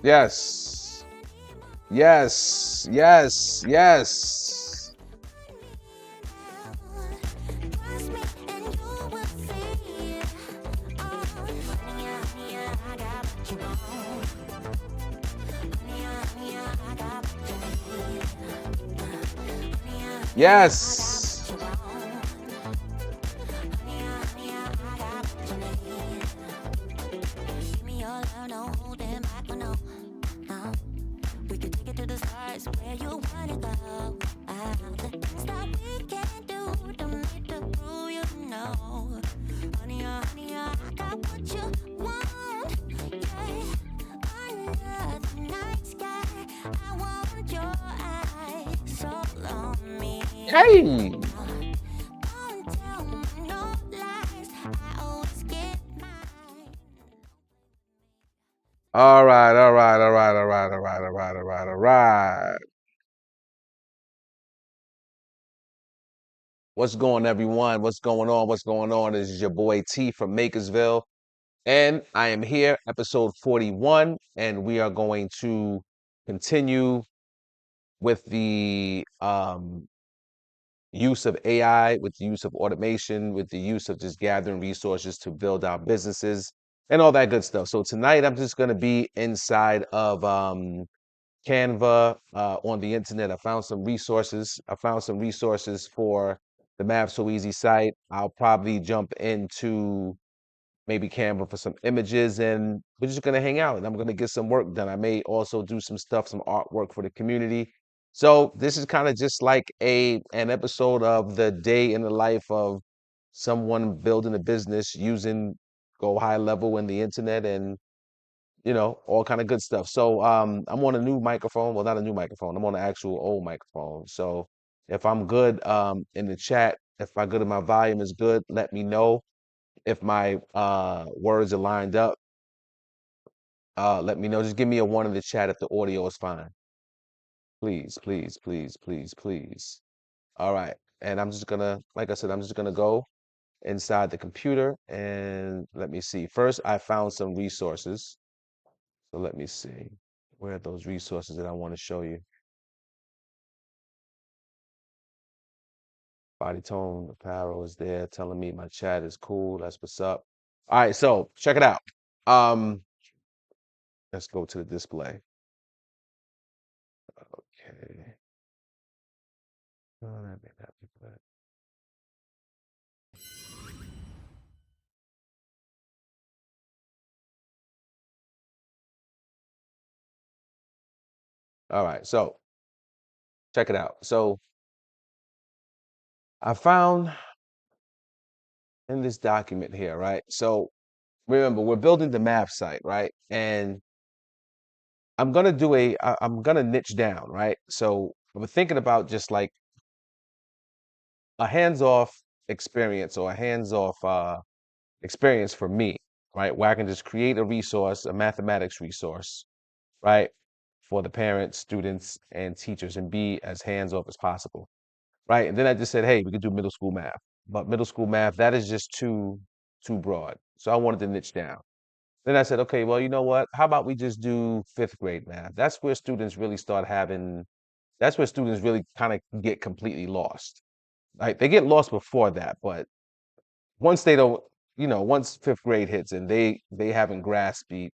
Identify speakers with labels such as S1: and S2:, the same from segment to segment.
S1: Yes. Yes. Yes. Yes. Yes. Hey. All right, all right, all right, all right, all right, all right, all right, all right. What's going, everyone? What's going on? What's going on? This is your boy T from Makersville, and I am here, episode 41, and we are going to continue with the use of AI, with the use of automation, with the use of just gathering resources to build our businesses and all that good stuff. So tonight, I'm just going to be inside of Canva on the internet. I found some resources. I found some resources for the MathSoEazy site. I'll probably jump into maybe Canva for some images, and we're just gonna hang out and I'm gonna get some work done. I may also do some stuff, some artwork for the community. So this is kind of just like an episode of the day in the life of someone building a business using go high level in the internet and all kind of good stuff. So I'm on a new microphone. Well, not a new microphone. I'm on an actual old microphone. So if I'm good in the chat, if my good and my volume is good, let me know. If my words are lined up, let me know. Just give me a one in the chat if the audio is fine. Please, please, please, please, please. All right. And I'm just gonna, like I said, I'm just gonna go inside the computer and let me see. First, I found some resources. So let me see. Where are those resources that I want to show you? Body tone apparel is there telling me my chat is cool. That's what's up. All right, so check it out. Um, let's go to the display. Okay. Oh, that may not be good. All right, so check it out. So I found in this document here, right? So remember, we're building the math site, right? And I'm gonna niche down, right? So I'm thinking about just like a hands-off experience or a hands-off experience for me, right? Where I can just create a resource, a mathematics resource, right? For the parents, students, and teachers and be as hands-off as possible. Right? And then I just said, hey, we could do middle school math. But middle school math, that is just too broad. So I wanted to niche down. Then I said, okay, well, you know what? How about we just do fifth grade math? That's where students really kind of get completely lost. Like they get lost before that, but once they don't, once fifth grade hits and they haven't grasped the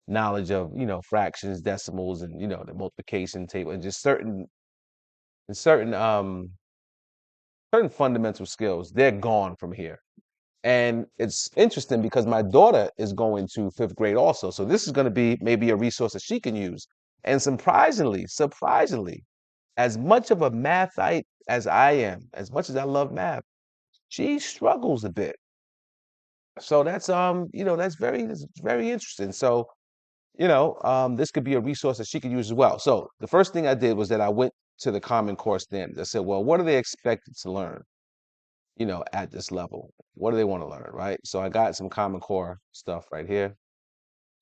S1: knowledge of, fractions, decimals, and the multiplication table and just certain fundamental skills, they're gone from here. And it's interesting because my daughter is going to fifth grade also. So this is going to be maybe a resource that she can use. And surprisingly, as much of a mathite as I am, as much as I love math, she struggles a bit. So that's very interesting. So, this could be a resource that she could use as well. So the first thing I did was that I went to the Common Core standards. I said, well, what are they expected to learn? At this level? What do they want to learn, right? So I got some Common Core stuff right here,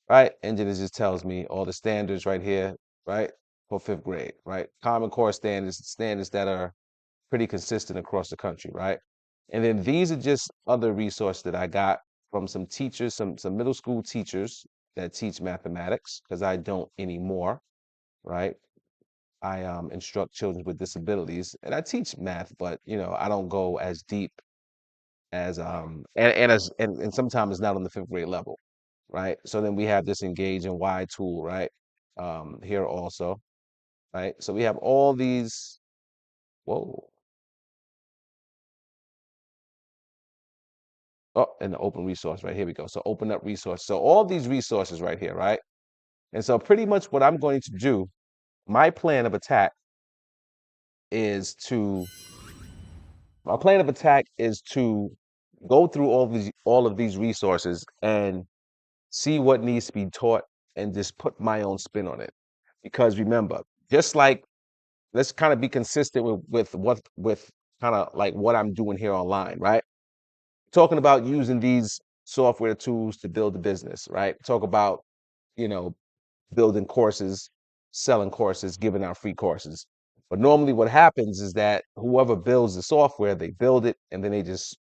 S1: right? Engine it just tells me all the standards right here, right? For fifth grade, right? Common Core standards that are pretty consistent across the country, right? And then these are just other resources that I got from some teachers, some middle school teachers, that teach mathematics because I don't anymore, right? I instruct children with disabilities and I teach math, but I don't go as deep as and sometimes it's not on the fifth grade level, right? So then we have this engage and why tool, right? Here also, right? So we have all these, whoa, oh, and the open resource, right? Here we go. So open up resource. So all these resources right here, right? And so pretty much what I'm going to do, my plan of attack is to my plan of attack is to go through all of these resources and see what needs to be taught and just put my own spin on it. Because remember, just like let's kind of be consistent with kind of like what I'm doing here online, right? Talking about using these software tools to build a business, right? Talk about, you know, building courses, selling courses, giving out free courses. But normally what happens is that whoever builds the software, they build it and then they just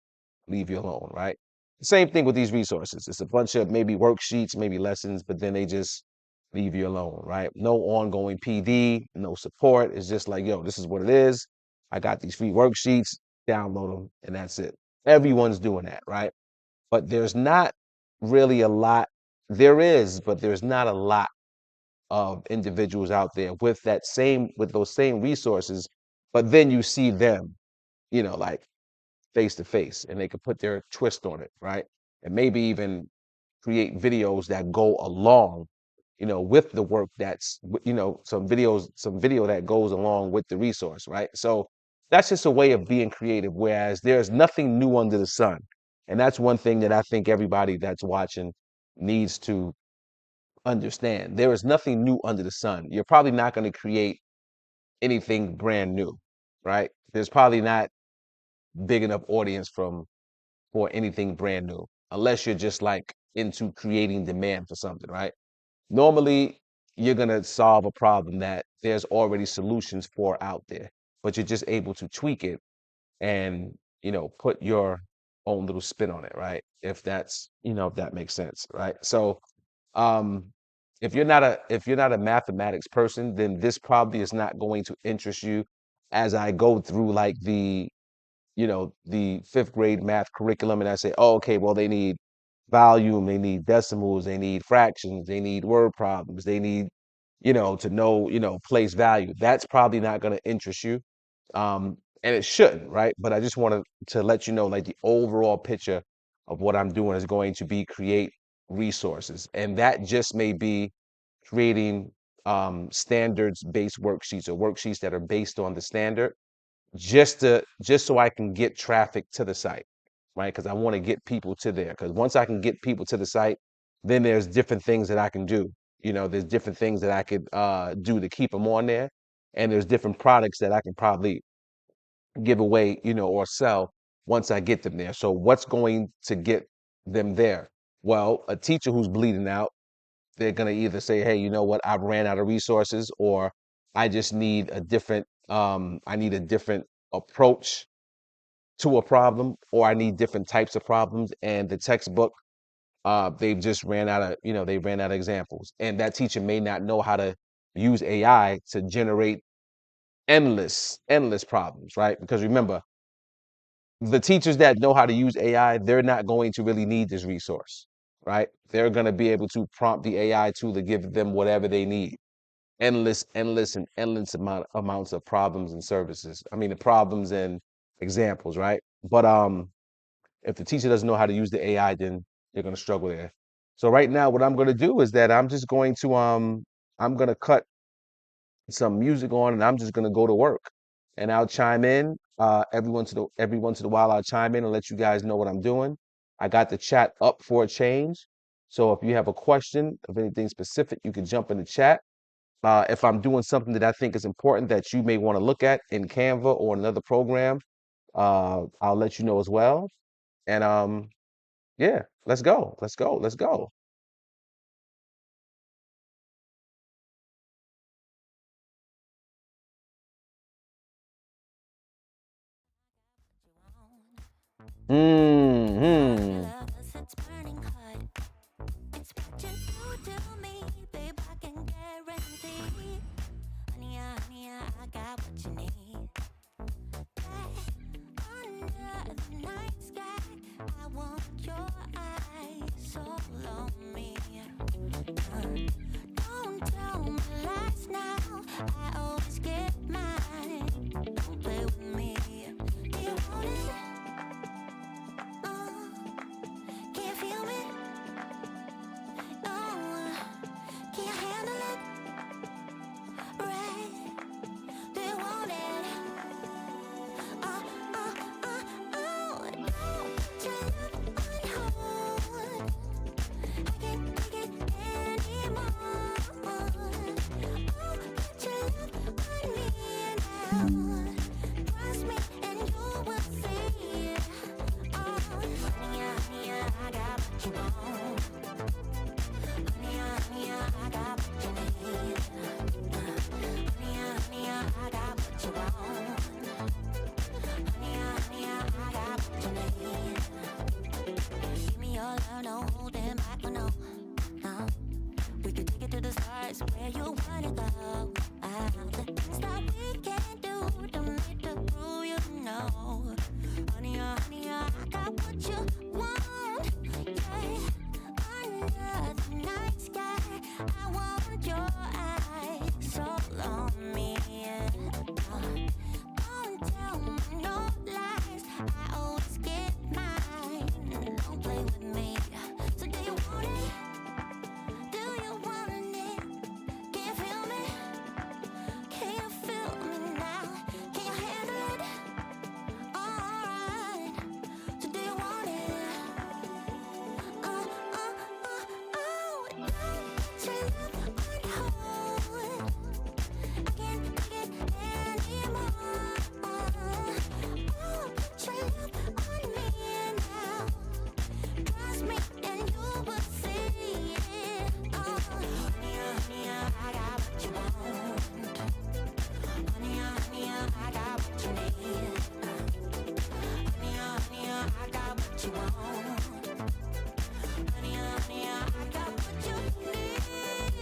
S1: leave you alone, right? Same thing with these resources. It's a bunch of maybe worksheets, maybe lessons, but then they just leave you alone, right? No ongoing PD, no support. It's just like, yo, this is what it is. I got these free worksheets, download them, and that's it. Everyone's doing that, right? But there's not really a lot. There is, but there's not a lot of individuals out there with those same resources, but then you see them, like face to face, and they could put their twist on it, right? And maybe even create videos that go along, with the work some video that goes along with the resource, right? So that's just a way of being creative, whereas there's nothing new under the sun. And that's one thing that I think everybody that's watching needs to understand. There is nothing new under the sun. You're probably not going to create anything brand new, right? There's probably not big enough audience for anything brand new, unless you're just like into creating demand for something, right? Normally, you're gonna solve a problem that there's already solutions for out there, but you're just able to tweak it and put your own little spin on it, right? If that makes sense, right? So um if you're not a mathematics person, then this probably is not going to interest you as I go through like the fifth grade math curriculum and I say, oh, okay, well, they need volume, they need decimals, they need fractions, they need word problems, they need, to know, place value. That's probably not going to interest you. And it shouldn't, right? But I just wanted to let you know, like the overall picture of what I'm doing is going to be create resources. And that just may be creating standards based worksheets or worksheets that are based on the standard just so I can get traffic to the site, right? Because I want to get people to there. Because once I can get people to the site, then there's different things that I can do. There's different things that I could do to keep them on there, and there's different products that I can probably give away, or sell once I get them there. So what's going to get them there? Well, a teacher who's bleeding out, they're gonna either say, "Hey, you know what? I've ran out of resources," or "I just need a different, I need a different approach to a problem, or I need different types of problems." And the textbook, they've just ran out of, they ran out of examples. And that teacher may not know how to use AI to generate endless problems, right? Because remember, the teachers that know how to use AI, they're not going to really need this resource, right? They're going to be able to prompt the AI tool to give them whatever they need. Endless amounts of problems and services. I mean, the problems and examples, right? But if the teacher doesn't know how to use the AI, then they're going to struggle there. So right now, what I'm going to do is that I'm going to cut some music on and I'm just gonna go to work. And I'll chime in every once in a while. I'll chime in and let you guys know what I'm doing. I got the chat up for a change. So if you have a question of anything specific, you can jump in the chat. If I'm doing something that I think is important that you may want to look at in Canva or another program, I'll let you know as well. And yeah, let's go. Let's go. Let's go. Hmm.
S2: Don't tell me lies now. I always get mine. Don't play with me. Do you want it? Can you feel me? Can you handle it? Right? Do you want it? Don't put your love on hold. I can't take it anymore. Put your love on me now. Trust me and you will see. Honey, honey, I got what you want. Honey, honey, I got what you need. Honey, honey, I got what you want. Honey, honey, I got what you need. Give me your love, no holding back, no. We could take it to the stars where you wanna go. The things that we can't do, don't need to prove you know. Honey, honey, I got what you want. Yeah, under the night sky, I want your eyes all on me. Don't tell me no lies. I always get mine. Don't play with me. So do you want it? Do you want it? Can you feel me? Can you feel me now? Can you handle it? Alright. So do you want it? Don't put your love on hold. I can't take it anymore. Put your love on me now. Trust me and you will see. Honey, honey, I got what you want. Honey, honey, I got what you need. Honey, honey, I got what you want. Honey, honey, I got what you need.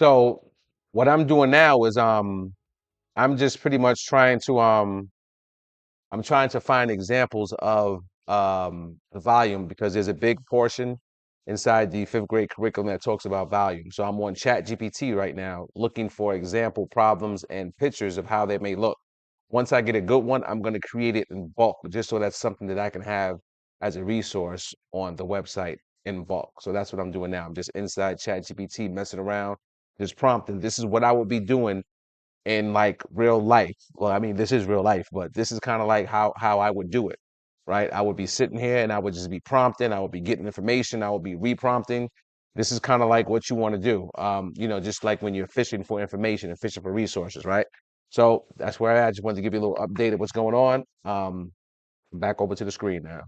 S1: So what I'm doing now is I'm just pretty much trying to I'm trying to find examples of the volume because there's a big portion inside the fifth grade curriculum that talks about volume. So I'm on Chat GPT right now looking for example problems and pictures of how they may look. Once I get a good one, I'm going to create it in bulk just so that's something that I can have as a resource on the website in bulk. So that's what I'm doing now. I'm just inside Chat GPT messing around, just prompting. This is what I would be doing in like real life. Well, I mean, this is real life, but this is kind of like how I would do it, right? I would be sitting here and I would just be prompting. I would be getting information. I would be reprompting. This is kind of like what you want to do, just like when you're fishing for information and fishing for resources, right? So that's where I just wanted to give you a little update of what's going on. Back over to the screen now.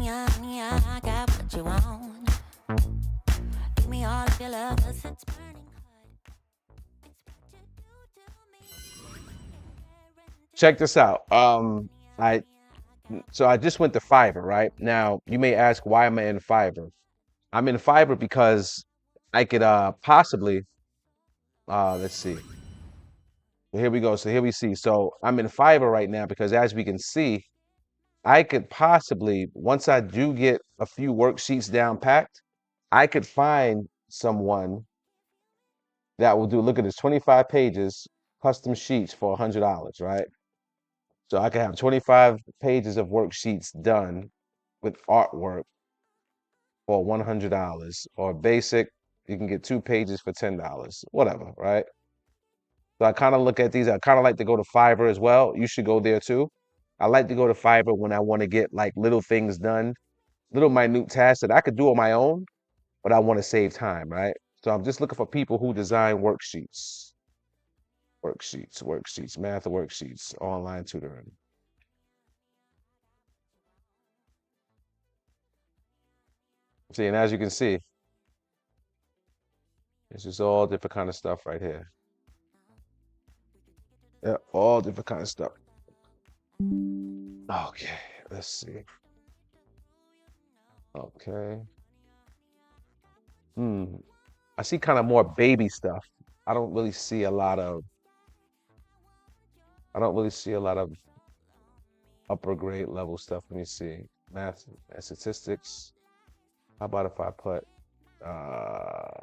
S2: Honey, I got what you want. Give me all of your love, 'cause it's burning hot. It's what you do to me.
S1: Check this out. I
S2: Honey,
S1: so I just went to Fiverr, right? Now you may ask, why am I in Fiverr? I'm in Fiverr because I could possibly let's see. Here we go. So here we see. So I'm in Fiverr right now because as we can see, I could possibly, once I do get a few worksheets down packed, I could find someone that will do, look at this, 25 pages, custom sheets for $100, right? So I could have 25 pages of worksheets done with artwork for $100, or basic, you can get 2 pages for $10, whatever, right? So I kind of look at these. I kind of like to go to Fiverr as well. You should go there too. I like to go to Fiverr when I want to get like little things done, little minute tasks that I could do on my own, but I want to save time, right? So I'm just looking for people who design worksheets, math worksheets, online tutoring. See, and as you can see, it's just all different kind of stuff right here. Yeah, all different kind of stuff. Okay, let's see. Okay. Hmm. I see kind of more baby stuff. I don't really see a lot of I don't really see a lot of upper grade level stuff. Let me see. Math and statistics. How about if I put uh,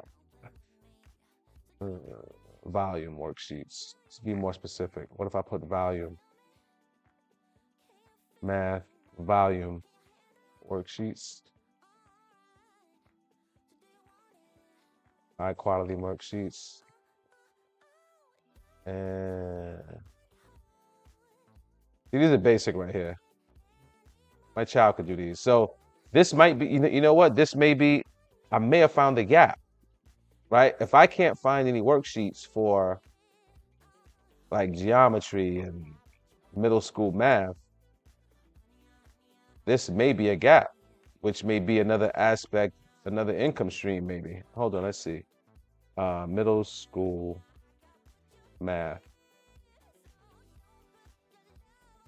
S1: volume worksheets? To be more specific, what if I put volume, math, volume worksheets? High quality worksheets. And these are basic right here. My child could do these. So this might be, you know what? This may be, I may have found the gap, right? If I can't find any worksheets for like geometry and middle school math, this may be a gap, which may be another aspect, another income stream maybe. Hold on, let's see. Middle school math.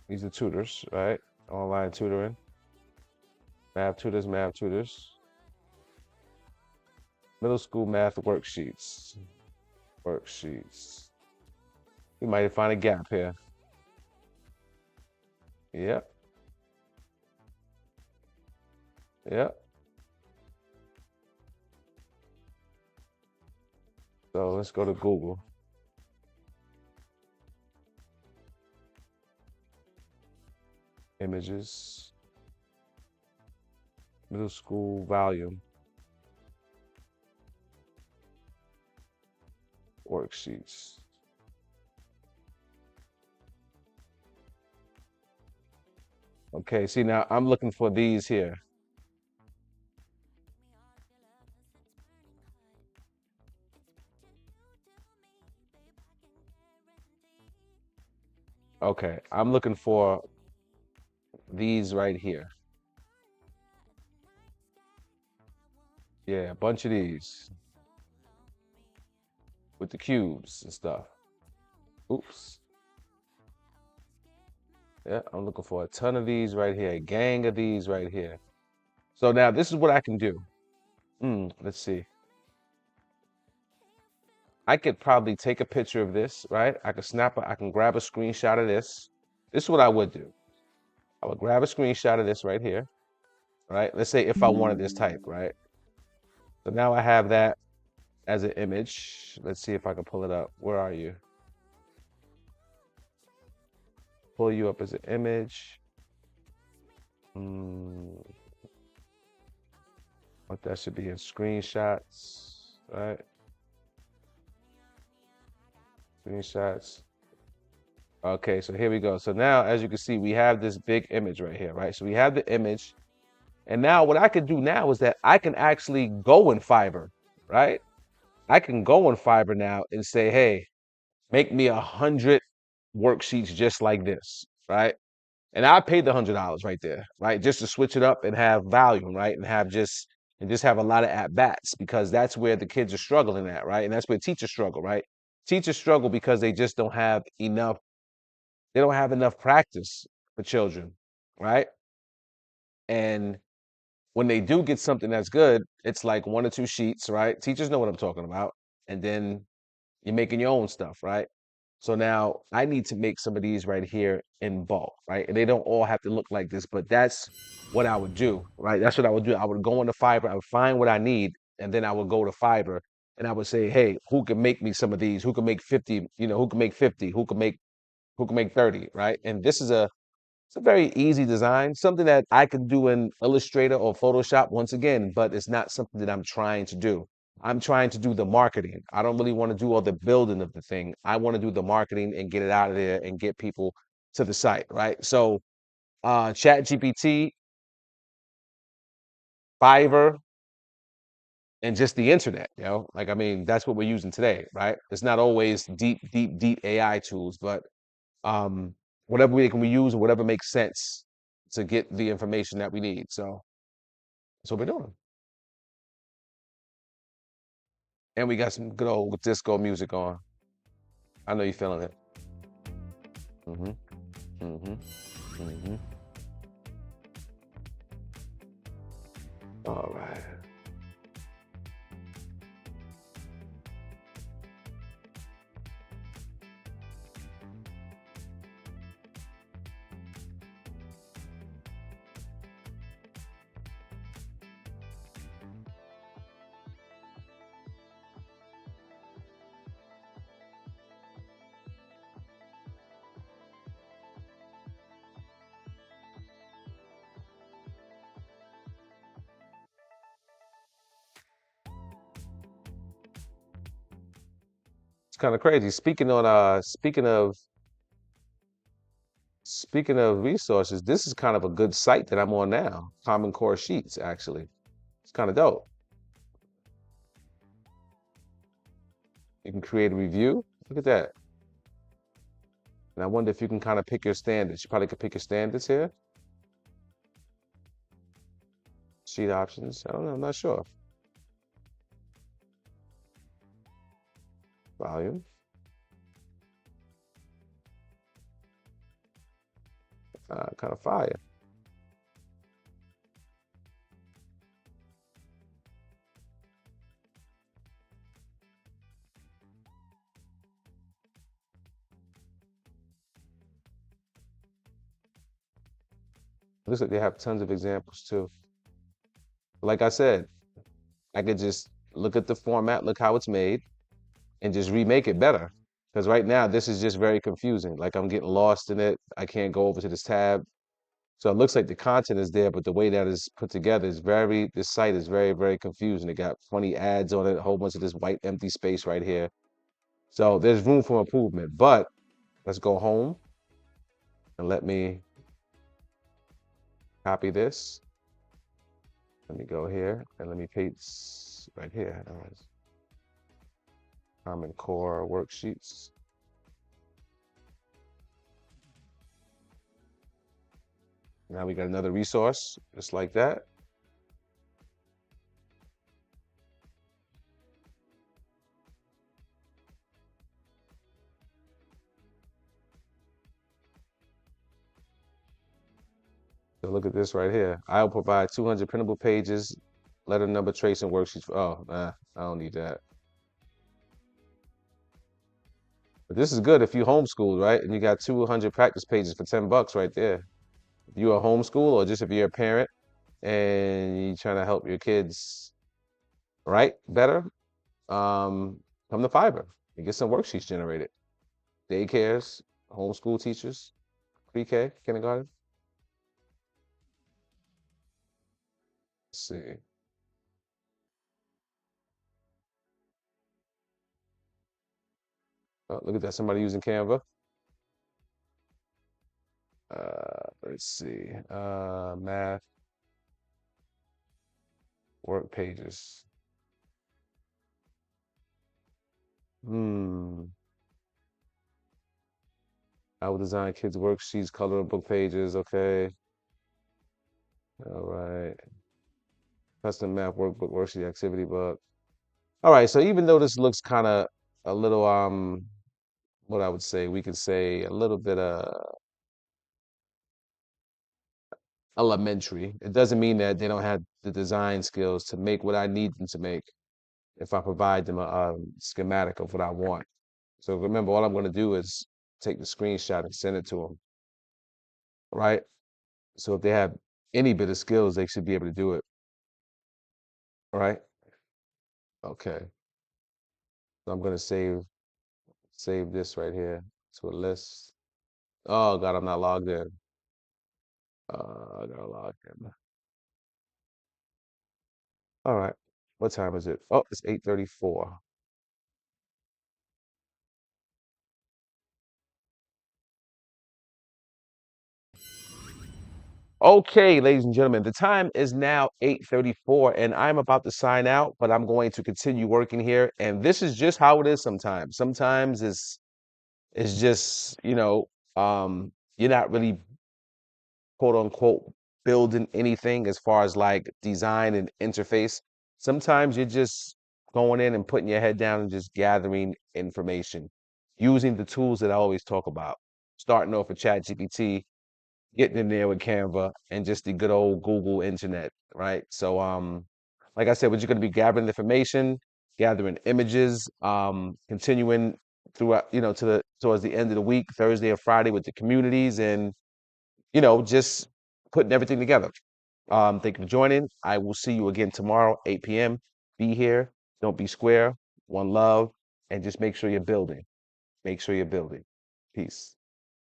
S1: These are tutors, right? Online tutoring. Math tutors, math tutors. Middle school math worksheets. Worksheets. We might find a gap here. Yep. Yep. So let's go to Google. Images. Middle school volume. Worksheets. Okay, see now I'm looking for these here. Okay, I'm looking for these right here. Yeah, a bunch of these with the cubes and stuff. Oops. Yeah, I'm looking for a ton of these right here, a gang of these right here. So now this is what I can do. Let's see. I could probably take a picture of this, right? I can grab a screenshot of this. This is what I would do. I would grab a screenshot of this right here, right? Let's say if I wanted this type, right? So now I have that as an image. Let's see if I can pull it up. Where are you? Pull you up as an image. What that should be in screenshots, right? Screenshots. Okay, so here we go. So now, as you can see, we have this big image right here, right? So we have the image. And now what I can do now is that I can actually go in Fiverr, right? I can go in Fiverr now and say, hey, make me 100 worksheets just like this, right? And I paid the $100 right there, right? Just to switch it up and have volume, right? And just have a lot of at bats because that's where the kids are struggling at, right? And that's where teachers struggle, right? Teachers struggle because they just don't have enough, they don't have enough practice for children, right? And when they do get something that's good, it's like 1 or 2 sheets, right? Teachers know what I'm talking about. And then you're making your own stuff, right? So now I need to make some of these right here in bulk, right? And they don't all have to look like this, but that's what I would do, right? That's what I would do. I would go into Fiverr, I would find what I need, and then I would go to Fiverr and I would say, hey, who can make me some of these? Who can make 50, who can make 50? Who can make 30, right? And this is it's a very easy design, something that I could do in Illustrator or Photoshop once again, but it's not something that I'm trying to do. I'm trying to do the marketing. I don't really want to do all the building of the thing. I want to do the marketing and get it out of there and get people to the site, right? So Chat GPT, Fiverr, and just the internet, like I mean, that's what we're using today, right? It's not always deep, deep, deep AI tools, but um, whatever we can use, whatever makes sense to get the information that we need. So that's what we're doing. And we got some good old disco music on. I know you're feeling it. Mm-hmm. Mm-hmm. Mm-hmm. All right. kind of crazy. Speaking of resources, this is kind of a good site that I'm on now. Common Core Sheets, actually. It's kind of dope. You can create a review. Look at that. And I wonder if you can kind of pick your standards. You probably could pick your standards here. Sheet options. I don't know. I'm not sure. Volume. Kind of fire. Looks like they have tons of examples too. Like I said, I could just look at the format, look how it's made, and just remake it better. Because right now, this is just very confusing. Like I'm getting lost in it. I can't go over to this tab. So it looks like the content is there, but the way that is put together is this site is very, very confusing. It got funny ads on it, a whole bunch of this white empty space right here. So there's room for improvement, but let's go home and let me copy this. Let me go here and let me paste right here. Common Core worksheets. Now we got another resource just like that. So look at this right here. I'll provide 200 printable pages, letter number tracing worksheets. Oh, nah, I don't need that. But this is good if you homeschool, right? And you got 200 practice pages for 10 bucks right there. If you are homeschool or just if you're a parent and you're trying to help your kids write better, come to Fiverr and get some worksheets generated. Daycares, homeschool teachers, pre-K, kindergarten. Let's see. Oh, look at that, somebody using Canva. Let's see. Math work pages. I will design kids' worksheets, coloring book pages. Okay. All right. Custom math workbook, worksheet, activity book. All right. So even though this looks kind of a little, what I would say, we could say a little bit elementary. It doesn't mean that they don't have the design skills to make what I need them to make if I provide them a schematic of what I want. So remember, all I'm going to do is take the screenshot and send it to them, right? So if they have any bit of skills, they should be able to do it, right? Okay. So I'm going to save this right here to a list. Oh God, I'm not logged in. I gotta log in. All right. What time is it? Oh, it's 8:34. Okay, ladies and gentlemen, the time is now 8:34 and I'm about to sign out, but I'm going to continue working here. And this is just how it is sometimes. Sometimes it's just, you're not really quote unquote building anything as far as like design and interface. Sometimes you're just going in and putting your head down and just gathering information using the tools that I always talk about. Starting off with ChatGPT, getting in there with Canva and just the good old Google internet, right? So like I said, we're just gonna be gathering information, gathering images, continuing throughout, to the towards the end of the week, Thursday or Friday with the communities and just putting everything together. Thank you for joining. I will see you again tomorrow, 8 p.m. Be here. Don't be square. One love. And just make sure you're building. Make sure you're building. Peace.